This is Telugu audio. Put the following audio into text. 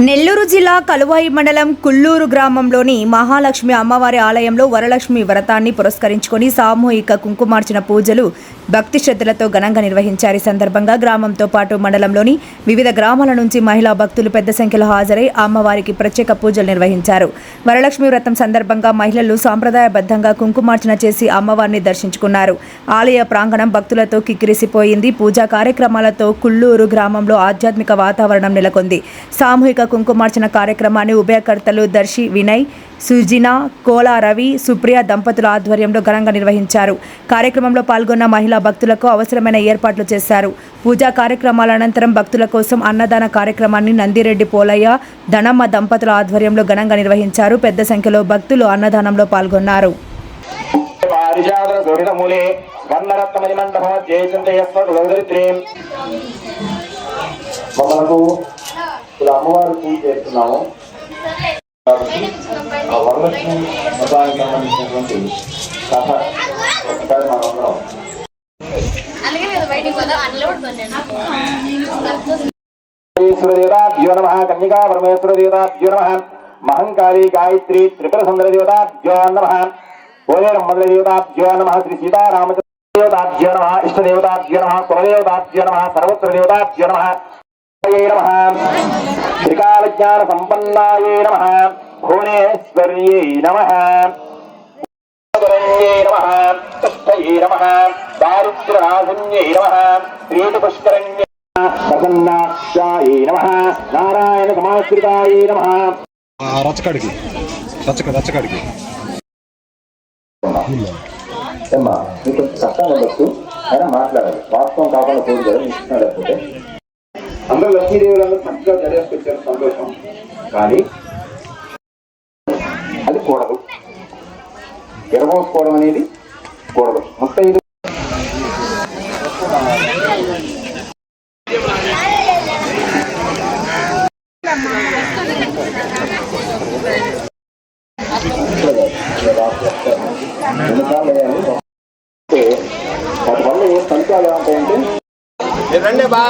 నెల్లూరు జిల్లా కలువాయి మండలం కుల్లూరు గ్రామంలోని మహాలక్ష్మి అమ్మవారి ఆలయంలో వరలక్ష్మి వ్రతాన్ని పురస్కరించుకొని సామూహిక కుంకుమార్చన పూజలు భక్తి శ్రద్ధలతో ఘనంగా నిర్వహించారు. ఈ సందర్భంగా గ్రామంతో పాటు మండలంలోని వివిధ గ్రామాల నుంచి మహిళా భక్తులు పెద్ద సంఖ్యలో హాజరై అమ్మవారికి ప్రత్యేక పూజలు నిర్వహించారు. వరలక్ష్మి వ్రతం సందర్భంగా మహిళలు సాంప్రదాయబద్ధంగా కుంకుమార్చన చేసి అమ్మవారిని దర్శించుకున్నారు. ఆలయ ప్రాంగణం భక్తులతో కిక్కిరిసిపోయింది. పూజా కార్యక్రమాలతో కుల్లూరు గ్రామంలో ఆధ్యాత్మిక వాతావరణం నెలకొంది. సామూహిక కుంకుమార్చన కార్యక్రమాన్ని ఉభయకర్తలు దర్శి వినయ్, సుజినా, కోలా రవి, సుప్రియ దంపతుల ఆధ్వర్యంలో ఘనంగా నిర్వహించారు. కార్యక్రమంలో పాల్గొన్న మహిళా భక్తులకు అవసరమైన ఏర్పాట్లు చేశారు. పూజా కార్యక్రమాల అనంతరం భక్తుల కోసం అన్నదాన కార్యక్రమాన్ని నందిరెడ్డి పోలయ్య, ధనమ్మ దంపతుల ఆధ్వర్యంలో ఘనంగా నిర్వహించారు. పెద్ద సంఖ్యలో భక్తులు అన్నదానంలో పాల్గొన్నారు. అమ్మవారు పూజ చేస్తున్నాము. వరలక్ష్మి వ్రతానికి సంబంధించినటువంటి కథ ఒకసారి మనందరం దేవతాభ్యో నమః, కన్యకా పరమేశ్వర దేవతాభ్యో నమః, మహంకాళీ గాయత్రి త్రిపుర సుందర దేవతాభ్యో నమః, ఓలేరమ్మల దేవతాభ్యో నమః, శ్రీ సీతారామచంద్ర దేవతాభ్యో నమః, ఇష్టదేవతాభ్యో నమః, కులదేవతాభ్యో నమః, సర్వత్ర దేవతాభ్యో నమః, త్రికాలజ్ఞాన సంపన్నాయే నమః, భువనేశ్వర్యై నమః, నమః, తస్థయే నమః, దారిద్ర్యనాశన్యై నమః, శ్రీపుష్కరణ్యై ప్రసన్నాక్షాయే నమః, నారాయణ సమాశ్రితాయే నమః. రచ్చకాడికి మీకు కష్టం ఉండొచ్చు, అయినా మాట్లాడాలి. వాస్తవం కాకుండా పోదు కదా, ఇష్టం లేకపోతే అందరూ లక్ష్మీదేవులందరూ మంచిగా చదివేసుకొచ్చారు, సంతోషం. కానీ అది కూడదు, ఎరగోసుకోవడం అనేది కూడదు. ముత్తైదు వాటి వల్ల ఏ ఫలితాలు ఏమంటాయంటే రండి బా